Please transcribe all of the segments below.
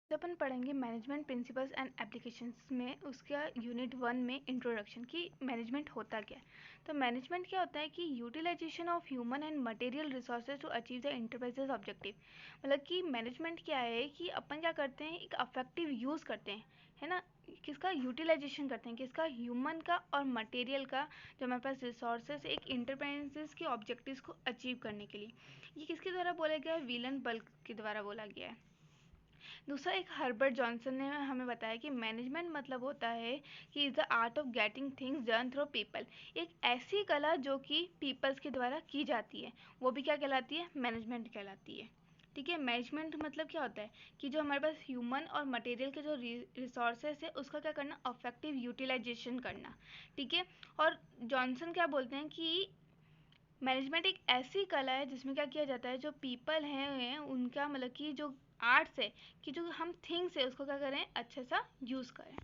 तो अपन पढ़ेंगे management principles and applications में उसका यूनिट 1 में इंट्रोडक्शन कि मैनेजमेंट होता क्या है। तो मैनेजमेंट क्या होता है कि utilisation of human and material resources to achieve the enterprises objective. मतलब कि मैनेजमेंट क्या है कि अपन क्या करते हैं, एक अफेक्टिव यूज़ करते हैं, है ना, किसका यूटिलाइजेशन करते हैं, किसका, ह्यूमन का और मटेरियल का, जो हमारे पास रिसोर्सेज एक इंटरप्राइजेज के ऑब्जेक्टिव्स को अचीव करने के लिए। ये किसके द्वारा बोला गया है? विलन बल्क के द्वारा बोला गया है। दूसरा, एक हर्बर्ट जॉनसन ने हमें बताया कि मैनेजमेंट मतलब होता है कि is the art of getting things done through people. एक ऐसी कला जो कि पीपल्स के द्वारा की जाती है, वो भी क्या कहलाती है? मैनेजमेंट कहलाती है। ठीक है, मैनेजमेंट मतलब क्या होता है कि जो हमारे पास ह्यूमन और मटेरियल के जो रिसोर्सेस है उसका क्या करना? अफेक्टिव यूटिलाइजेशन करना। ठीक है, और जॉनसन क्या बोलते हैं कि मैनेजमेंट एक ऐसी कला है जिसमें क्या किया जाता है, जो पीपल हैं उनका मतलब कि जो आर्ट्स है कि जो हम थिंग्स है उसको क्या करें, अच्छे सा यूज़ करें।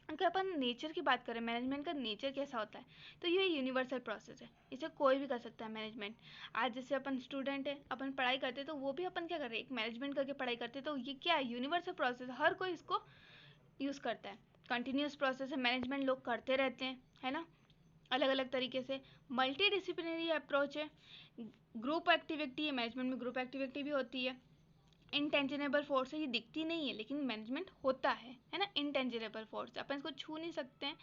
अगर अपन नेचर की बात करें, मैनेजमेंट का नेचर कैसा होता है, तो ये यूनिवर्सल प्रोसेस है, इसे कोई भी कर सकता है मैनेजमेंट। आज जैसे अपन स्टूडेंट है, अपन पढ़ाई करते हैं, तो वो भी अपन क्या कर रहे हैं, एक मैनेजमेंट करके पढ़ाई करते हैं। तो ये क्या है? यूनिवर्सल प्रोसेस, हर कोई इसको यूज़ करता है। कंटिन्यूस प्रोसेस है, मैनेजमेंट लोग करते रहते हैं, है ना, अलग अलग तरीके से। मल्टी डिसिप्लिनरी अप्रोच है, ग्रुप एक्टिविटी है, मैनेजमेंट में ग्रुप एक्टिविटी भी होती है। इनटेंजिबल फोर्स है, ये दिखती नहीं है लेकिन मैनेजमेंट होता है ना। इनटेंजिबल फोर्स अपन इसको छू नहीं सकते हैं,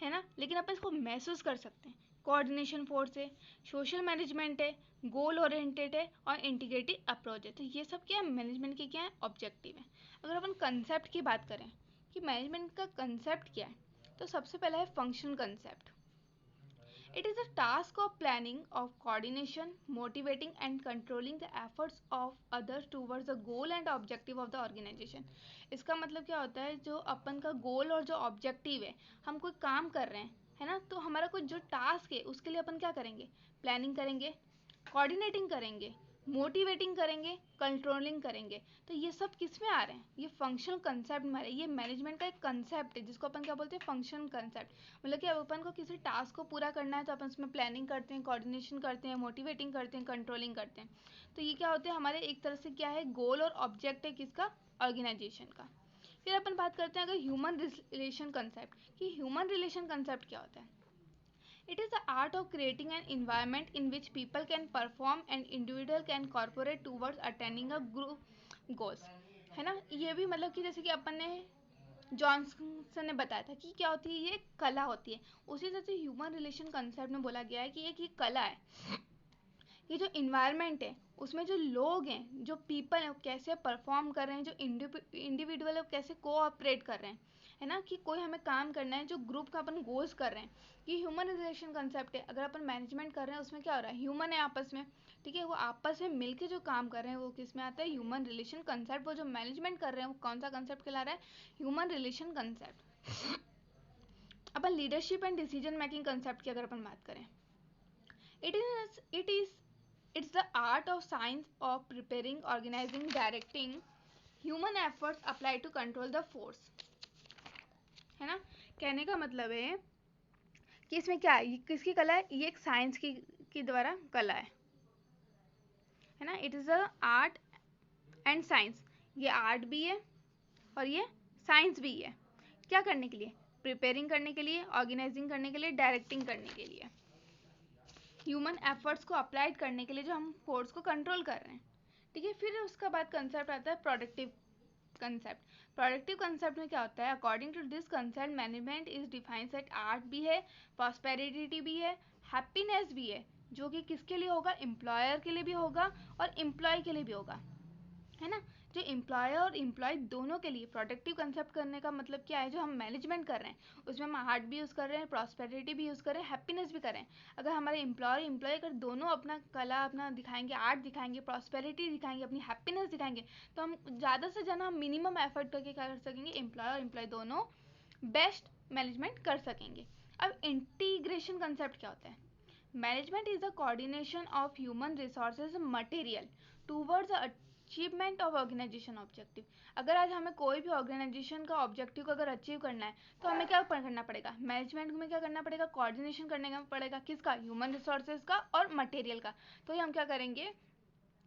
है ना, लेकिन अपन इसको महसूस कर सकते हैं। कोऑर्डिनेशन फोर्स है, सोशल मैनेजमेंट है, गोल ओरिएंटेड है और इंटीग्रेटिव अप्रोच है। तो ये सब क्या है? मैनेजमेंट के क्या है? ऑब्जेक्टिव है। अगर अपन कंसेप्ट की बात करें कि मैनेजमेंट का कंसेप्ट क्या है, तो सबसे पहला है function concept. It is a task of planning, of coordination, motivating and controlling the efforts of others towards the goal and objective of the organization. इसका मतलब क्या होता है, जो अपन का गोल और जो ऑब्जेक्टिव है, हम कोई काम कर रहे हैं, है ना, तो हमारा कोई जो टास्क है उसके लिए अपन क्या करेंगे? प्लानिंग करेंगे, कोऑर्डिनेटिंग करेंगे, मोटिवेटिंग करेंगे, कंट्रोलिंग करेंगे। तो ये सब किस में आ रहे हैं? ये फंक्शनल कंसेप्ट में आ रहे हैं। ये मैनेजमेंट का एक कंसेप्ट है जिसको अपन क्या बोलते हैं? Functional concept. मतलब कि अब अपन को किसी टास्क को पूरा करना है तो अपन उसमें प्लानिंग करते हैं, कोऑर्डिनेशन करते हैं, मोटिवेटिंग करते हैं, कंट्रोलिंग करते हैं। तो ये क्या होते हैं हमारे, एक तरह से क्या है, गोल और ऑब्जेक्ट है किसका? ऑर्गेनाइजेशन का। फिर अपन बात करते हैं अगर ह्यूमन रिलेशन कंसेप्ट, कि ह्यूमन रिलेशन कंसेप्ट क्या होता है। It is the art of creating an environment in which people can perform and individual can cooperate towards attaining a group goals, है ना। ये भी मतलब कि जैसे कि अपन ने जॉनसन ने बताया था कि क्या होती है, ये कला होती है। उसी तरह से ह्यूमन रिलेशन कंसेप्ट में बोला गया है कि एक ये कला है। ये जो इन्वायरमेंट है उसमें जो लोग हैं, जो पीपल हैं, वो कैसे परफॉर्म कर रहे हैं, जो इंडिविजुअल है वो कैसे कोऑपरेट कर रहे हैं, है ना, कि कोई हमें काम करना है, जो ग्रुप का अपन गोल्स कर रहे हैं। ये ह्यूमन रिलेशन कंसेप्ट है। अगर अपन मैनेजमेंट कर रहे हैं उसमें क्या हो रहा है, ह्यूमन है आपस में, ठीक है, वो आपस में मिलके जो काम कर रहे हैं वो किस में आता है? Human relation concept. वो जो मैनेजमेंट कर रहे हैं वो कौन सा कंसेप्ट कहला रहा है? Human relation concept. Upon leadership and decision making concept की अगर अपन बात करें, it's the art of science of preparing, organizing, directing human efforts applied to control the force, है ना। कहने का मतलब है कि इसमें क्या है, ये किसकी कला है? ये एक साइंस की द्वारा कला है ना। It is a art and science. ये आर्ट भी है और ये साइंस भी है। क्या करने के लिए? प्रिपेयरिंग करने के लिए, ऑर्गेनाइजिंग करने के लिए, डायरेक्टिंग करने के लिए, ह्यूमन एफर्ट्स को अप्लाइड करने के लिए जो हम फोर्स को कंट्रोल कर रहे हैं। ठीक है, फिर उसका बाद कंसेप्ट आता है प्रोडक्टिव कंसेप्ट। प्रोडक्टिव कंसेप्ट में क्या होता है? According to this concept management is defines at art भी है, प्रॉस्पेरिटी भी है, हैप्पीनेस भी है, जो कि किसके लिए होगा? एम्प्लॉयर के लिए भी होगा और एम्प्लॉय के लिए भी होगा, है ना। जो एम्प्लॉयर और एम्प्लॉय दोनों के लिए प्रोडक्टिव कंसेप्ट करने का मतलब क्या है? जो हम मैनेजमेंट कर रहे हैं उसमें हम आर्ट भी यूज़ कर रहे हैं, प्रॉस्पेरिटी भी यूज़ कर रहे हैं, हैप्पीनेस भी कर रहे हैं। अगर हमारे एम्प्लॉयर एम्प्लॉय अगर दोनों अपना कला अपना दिखाएंगे, आर्ट दिखाएंगे, प्रॉस्पेरिटी दिखाएंगे, अपनी हैप्पीनेस दिखाएंगे, तो हम ज़्यादा से ज़्यादा मिनिमम एफर्ट करके क्या कर सकेंगे? एम्प्लॉयर और एम्प्लॉय दोनों बेस्ट मैनेजमेंट कर सकेंगे। अब इंटीग्रेशन कंसेप्ट क्या होता है? Management is the coordination of human resources material towards achievement of organisation objective. अगर आज हमें कोई भी ऑर्गेनाइजेशन का ऑब्जेक्टिव को अगर अचीव करना है तो हमें क्या करना पड़ेगा? मैनेजमेंट में क्या करना पड़ेगा? कोऑर्डिनेशन करने का पड़ेगा। किसका? ह्यूमन रिसोर्सेज का और मटेरियल का। तो ये हम क्या करेंगे,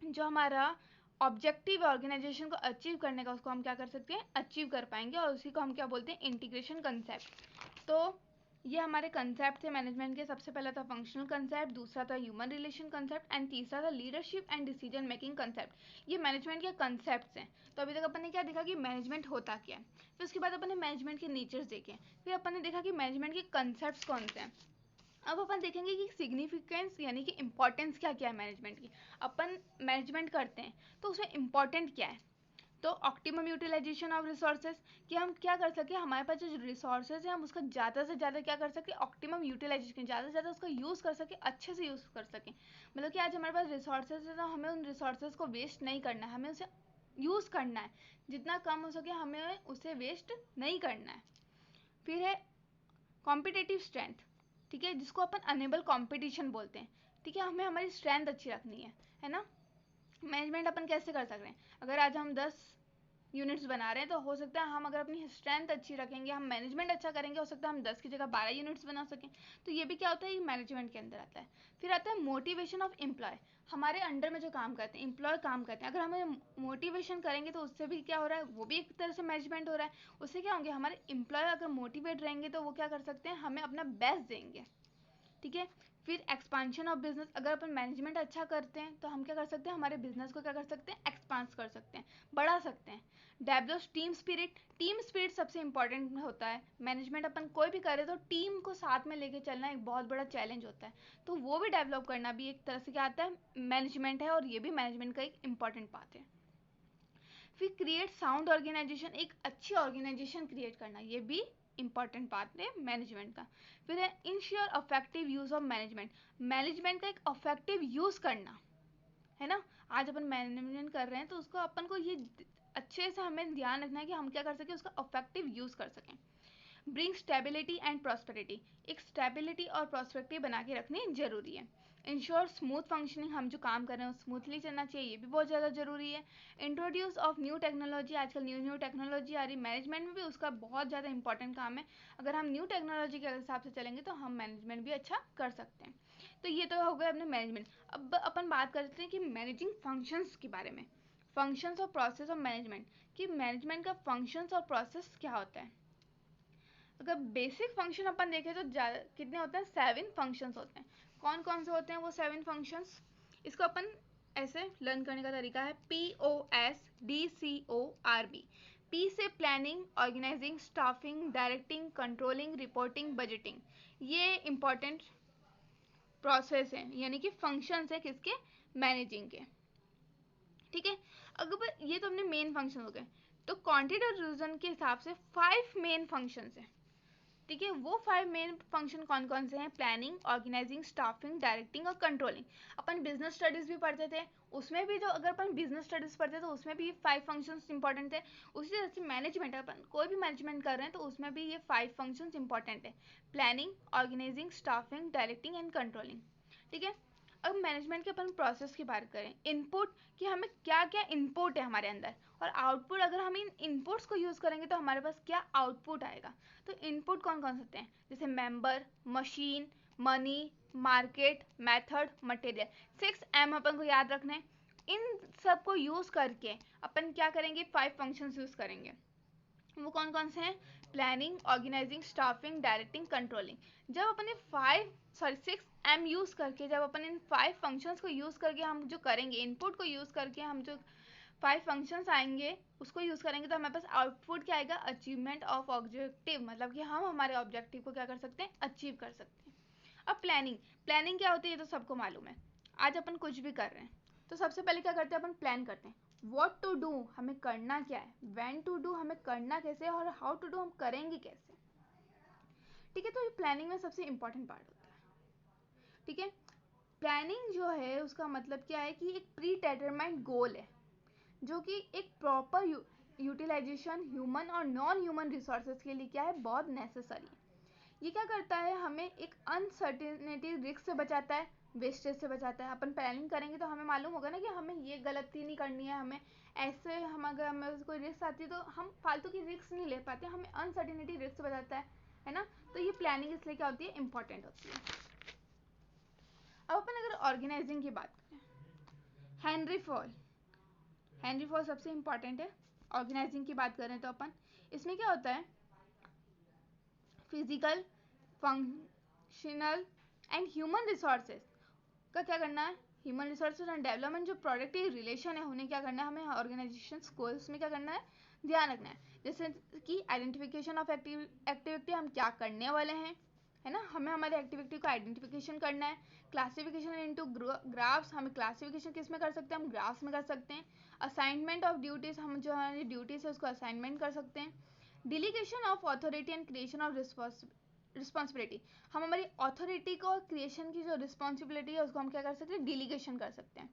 जो हमारा ऑब्जेक्टिव ऑर्गेनाइजेशन को अचीव करने का, उसको हम क्या कर सकते हैं, अचीव कर पाएंगे, और उसी को हम क्या बोलते हैं, इंटीग्रेशन कंसेप्ट। तो ये हमारे कंसेप्ट थे मैनेजमेंट के। सबसे पहला था फंक्शनल कंसेप्ट, दूसरा था ह्यूमन रिलेशन कंसेप्ट, एंड तीसरा था leadership and decision making concept. ये मैनेजमेंट के कंसेप्ट्स हैं। तो अभी तक अपन ने क्या देखा कि मैनेजमेंट होता क्या है, फिर उसके बाद अपन ने मैनेजमेंट के नेचर्स देखे, फिर अपन ने देखा कि मैनेजमेंट के कंसेप्ट्स कौन से हैं। अब अपन देखेंगे कि सिग्निफिकेंस यानी कि इंपॉर्टेंस क्या क्या है मैनेजमेंट की। अपन मैनेजमेंट करते हैं तो उसमें इंपॉर्टेंट क्या है, तो ऑप्टिमम यूटिलाइजेशन ऑफ रिसोर्सेज, कि हम क्या कर सके, हमारे पास जो रिसोर्सेज है हम उसका ज़्यादा से ज़्यादा क्या कर सके, ऑप्टिमम यूटिलाइजेशन, ज़्यादा से ज़्यादा उसका यूज़ कर सके, अच्छे से यूज़ कर सकें। मतलब कि आज हमारे पास रिसोर्सेज है तो हमें उन रिसोर्सेज को वेस्ट नहीं करना है, हमें उसे यूज़ करना है, जितना कम हो सके हमें उसे वेस्ट नहीं करना है। फिर है कॉम्पिटिटिव स्ट्रेंथ, ठीक है, जिसको अपन अनेबल कॉम्पिटिशन बोलते हैं। ठीक है, हमें हमारी स्ट्रेंथ अच्छी रखनी है ना। मैनेजमेंट अपन कैसे कर सकते हैं, अगर आज हम 10 यूनिट्स बना रहे हैं तो हो सकता है हम अगर अपनी स्ट्रेंथ अच्छी रखेंगे, हम मैनेजमेंट अच्छा करेंगे, हो सकता है हम 10 की जगह 12 यूनिट्स बना सकें। तो ये भी क्या होता है, ये मैनेजमेंट के अंदर आता है। फिर आता है मोटिवेशन ऑफ एम्प्लॉय, हमारे अंडर में जो काम करते हैं एम्प्लॉय काम करते हैं, अगर हमें मोटिवेशन करेंगे तो उससे भी क्या हो रहा है, वो भी एक तरह से मैनेजमेंट हो रहा है। उससे क्या होंगे, हमारे एम्प्लॉय अगर मोटिवेट रहेंगे तो वो क्या कर सकते हैं, हमें अपना बेस्ट देंगे। ठीक है, फिर एक्सपांशन ऑफ बिजनेस, अगर अपन मैनेजमेंट अच्छा करते हैं तो हम क्या कर सकते हैं, हमारे बिजनेस को क्या कर सकते हैं, एक्सपांड कर सकते हैं, बढ़ा सकते हैं। Develop team spirit, team spirit सबसे इंपॉर्टेंट होता है। मैनेजमेंट अपन कोई भी करे तो टीम को साथ में लेके चलना एक बहुत बड़ा चैलेंज होता है, तो वो भी डेवलप करना भी एक तरह से क्या आता है, मैनेजमेंट है, और ये भी मैनेजमेंट का एक इंपॉर्टेंट पार्ट है। फिर क्रिएट साउंड ऑर्गेनाइजेशन, एक अच्छी ऑर्गेनाइजेशन क्रिएट करना, ये भी इंपॉर्टेंट पार्ट है मैनेजमेंट का। फिर है ensure affective use of management, management का एक अफेक्टिव यूज करना, है ना। आज अपन मैनेजमेंट कर रहे हैं तो उसको अपन को ये अच्छे से हमें ध्यान रखना है कि हम क्या कर सकें, उसका अफेक्टिव यूज कर सकें। ब्रिंग स्टेबिलिटी एंड प्रॉस्पेरिटी, एक स्टेबिलिटी और प्रॉस्पेरिटी बना के रखनी जरूरी है। इंश्योर स्मूथ फंक्शनिंग, हम जो काम कर रहे हैं स्मूथली चलना चाहिए, ये भी बहुत ज़्यादा जरूरी है। इंट्रोड्यूस ऑफ न्यू टेक्नोलॉजी, आजकल न्यू टेक्नोलॉजी आ रही, मैनेजमेंट में भी उसका बहुत ज़्यादा इंपॉर्टेंट काम है। अगर हम न्यू टेक्नोलॉजी के हिसाब से चलेंगे तो हम मैनेजमेंट भी अच्छा कर सकते हैं। तो ये तो हो गया अपने मैनेजमेंट। अब अपन बात करते हैं कि मैनेजिंग फंक्शंस के बारे में, फंक्शंस और प्रोसेस ऑफ मैनेजमेंट, कि मैनेजमेंट का फंक्शंस और प्रोसेस क्या होता है। अगर बेसिक फंक्शन अपन देखें तो कितने होते हैं, 7 फंक्शंस होते हैं। कौन कौन से होते हैं वो 7 फंक्शंस, इसको अपन ऐसे लर्न करने का तरीका है, POSDCORB। पी से planning, organising, staffing, directing, controlling, reporting, budgeting. ये इंपॉर्टेंट प्रोसेस है, यानी कि फंक्शंस है किसके, मैनेजिंग के। ठीक है, अगर ये तो अपने मेन फंक्शन हो गए, तो क्वांटिटी और रीजन के हिसाब से 5 मेन फंक्शंस हैं। ठीक है, वो 5 मेन फंक्शन कौन कौन से हैं, प्लानिंग, ऑर्गेनाइजिंग, स्टाफिंग, डायरेक्टिंग और कंट्रोलिंग। अपन बिजनेस स्टडीज भी पढ़ते थे, उसमें भी जो अगर अपन बिजनेस स्टडीज पढ़ते तो उसमें भी 5 फंक्शंस इंपॉर्टेंट थे। उसी तरह से मैनेजमेंट, अपन कोई भी मैनेजमेंट कर रहे हैं तो उसमें भी ये 5 फंक्शंस इंपॉर्टेंट है, planning, organising, staffing, directing and controlling. ठीक है, अब मैनेजमेंट के अपन प्रोसेस की बात करें, इनपुट, कि हमें क्या क्या इनपुट है हमारे अंदर, और आउटपुट, अगर हम इन इनपुट्स को यूज़ करेंगे तो हमारे पास क्या आउटपुट आएगा। तो इनपुट कौन कौन से होते हैं, जैसे member, machine, money, market, method, material. 6M अपन को याद रखना है। इन सब को यूज़ करके अपन क्या करेंगे, 5 फंक्शंस यूज़ करेंगे। वो कौन कौन से हैं, planning, organising, staffing, directing, controlling. जब अपन 6M यूज़ करके, जब अपन इन 5 फंक्शंस को यूज़ करके हम जो करेंगे, इनपुट को यूज़ करके हम जो 5 फंक्शंस आएंगे उसको यूज़ करेंगे, तो हमारे पास आउटपुट क्या आएगा, अचीवमेंट ऑफ ऑब्जेक्टिव, मतलब कि हम हमारे ऑब्जेक्टिव को क्या कर सकते हैं, अचीव कर सकते हैं। अब प्लानिंग, प्लानिंग क्या होती है ये तो सबको मालूम है। आज अपन कुछ भी कर रहे हैं तो सबसे पहले क्या करते हैं, अपन प्लान करते हैं, व्हाट टू डू, हमें करना क्या है, व्हेन टू डू, हमें करना कैसे है, और हाउ टू डू, हम करेंगे कैसे। ठीक है, तो ये प्लानिंग में सबसे इंपॉर्टेंट पार्ट होता है। ठीक है, प्लानिंग जो है उसका मतलब क्या है कि एक प्री डिटरमाइंड गोल है, जो कि एक प्रॉपर यूटिलाइजेशन ह्यूमन और नॉन ह्यूमन रिसोर्सेज के लिए क्या है, बहुत नेसेसरी है। ये क्या करता है, हमें एक अनसर्टेनिटी, रिस्क से बचाता है, वेस्टेज से बचाता है। अपन प्लानिंग करेंगे तो हमें मालूम होगा ना कि हमें ये गलती नहीं करनी है, हमें ऐसे, हम अगर हमें कोई रिस्क आती है तो हम फालतू की रिस्क नहीं ले पाते, हमें अनसर्टेनिटी, रिस्क से बचाता है ना। तो ये प्लानिंग इसलिए क्या होती है, इंपॉर्टेंट होती है। अब अपन अगर ऑर्गेनाइजिंग की बात करें, हेनरी फॉल, हेनरी फोर्ड सबसे इंपॉर्टेंट है। ऑर्गेनाइजिंग की बात करें तो अपन इसमें क्या होता है, physical, functional and human resources का क्या करना है, ह्यूमन रिसोर्सेज एंड डेवलपमेंट जो प्रोडक्टिव रिलेशन है उन्हें क्या करना है, हमें ऑर्गेनाइजेशन गोल्स में क्या करना है, ध्यान रखना है। जैसे कि आइडेंटिफिकेशन ऑफ एक्टिविटी, हम क्या करने वाले हैं, है ना, हमें हमारी एक्टिविटी को आइडेंटिफिकेशन करना है। क्लासिफिकेशन इनटू ग्राफ्स, हमें क्लासिफिकेशन किस में कर सकते हैं, हम ग्राफ्स में कर सकते हैं। असाइनमेंट ऑफ ड्यूटीज, हम जो हमारी ड्यूटीज है उसको असाइनमेंट कर सकते हैं। Delegation of authority and creation of responsibility, हम हमारी अथॉरिटी को क्रिएशन की जो रिस्पॉन्सिबिलिटी है उसको हम क्या कर सकते हैं, डिलीगेशन कर सकते हैं।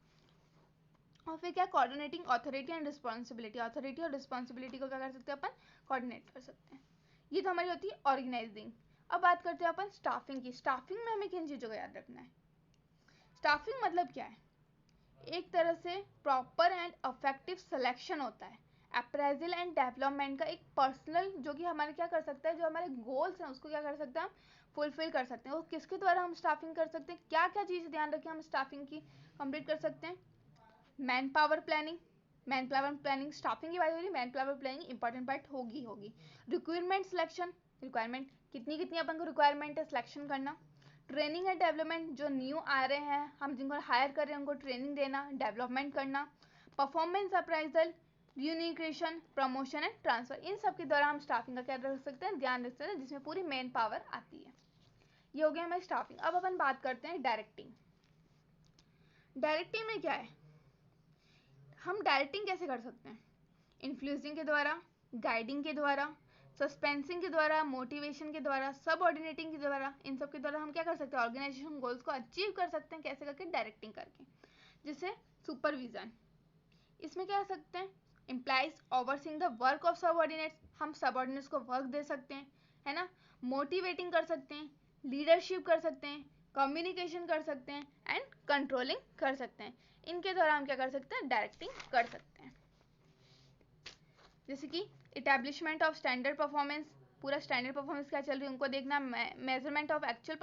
और फिर क्या, coordinating authority and responsibility, authority और रिस्पॉन्सिबिलिटी को क्या कर सकते हैं अपन, कोऑर्डिनेट कर सकते हैं। ये तो हमारी होती है ऑर्गेनाइजिंग। अब बात करते हैं अपन स्टाफिंग की। स्टाफिंग में हमें किन चीज़ों को याद रखना है, स्टाफिंग मतलब क्या है, एक तरह से प्रॉपर एंड इफेक्टिव सिलेक्शन होता है, अप्रेजल एंड डेवलपमेंट का एक पर्सनल, जो कि हमारे क्या कर सकता है, जो हमारे गोल्स हैं उसको क्या कर सकते हैं हम फुलफिल कर सकते हैं। वो किसके द्वारा हम स्टाफिंग कर सकते हैं, क्या क्या चीज़ ध्यान रखें हम स्टाफिंग की कंप्लीट कर सकते हैं। Man power planning, man power planning staffing की बात हो रही है, man power planning important part होगी। रिक्वायरमेंट सिलेक्शन, रिक्वायरमेंट कितनी अपन को रिक्वायरमेंट है सिलेक्शन करना। ट्रेनिंग एंड डेवलपमेंट, जो न्यू आ रहे हैं हम जिनको हायर कर रहे हैं उनको ट्रेनिंग देना, डेवलपमेंट करना। परफॉर्मेंस अप्राइजल, यूनिक्रेशन, प्रमोशन एंड ट्रांसफर, इन सब के द्वारा हम स्टाफिंग का क्या रख सकते हैं, ध्यान रख सकते हैं, जिसमें पूरी मेन पावर आती है। ये हो गया हमारी स्टाफिंग। अब अपन बात करते हैं डायरेक्टिंग। डायरेक्टिंग में क्या है, हम डायरेक्टिंग कैसे कर सकते हैं, इन्फ्लुएंसिंग के द्वारा, गाइडिंग के द्वारा, सस्पेंसिंग के द्वारा, मोटिवेशन के द्वारा, सबऑर्डिनेटिंग के द्वारा, इन सब के द्वारा हम क्या कर सकते हैं, ऑर्गेनाइजेशन गोल्स को अचीव कर सकते हैं। कैसे करके, डायरेक्टिंग करके। जैसे सुपरविजन, इसमें क्या कर सकते हैं, implies overseeing the work of subordinates, हम सबऑर्डिनेट्स को वर्क दे सकते हैं, है ना। मोटिवेटिंग कर सकते हैं, लीडरशिप कर सकते हैं, कम्युनिकेशन कर सकते हैं एंड कंट्रोलिंग कर सकते हैं। इनके द्वारा हम क्या कर सकते हैं, डायरेक्टिंग कर सकते हैं। जैसे कि इटेब्लिशमेंट ऑफ स्टैंडर्ड परफॉर्मेंस, पूरा स्टैंडर्ड परफॉर्मेंस क्या चल रही है उनको देखना। मेजरमेंट ऑफ एक्चुअल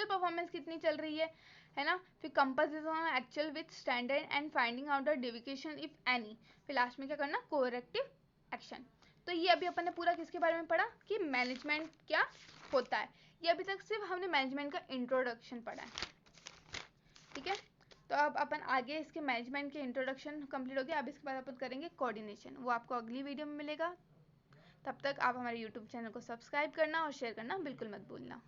परफॉर्मेंस कितनी चल रही है ना। फिर comparison actual with standard and finding out the deviation if any. फिर लास्ट में क्या करना, कोरेक्टिव एक्शन। तो ये अभी अपन ने पूरा किसके बारे में पढ़ा कि मैनेजमेंट क्या होता है। ये अभी तक सिर्फ हमने मैनेजमेंट का इंट्रोडक्शन पढ़ा है, ठीक है। तो अब अपन आगे इसके मैनेजमेंट के इंट्रोडक्शन कंप्लीट हो गया। अब इसके बाद अपन करेंगे कोऑर्डिनेशन, वो आपको अगली वीडियो में मिलेगा। तब तक आप हमारे यूट्यूब चैनल को सब्सक्राइब करना और शेयर करना बिल्कुल मत भूलना।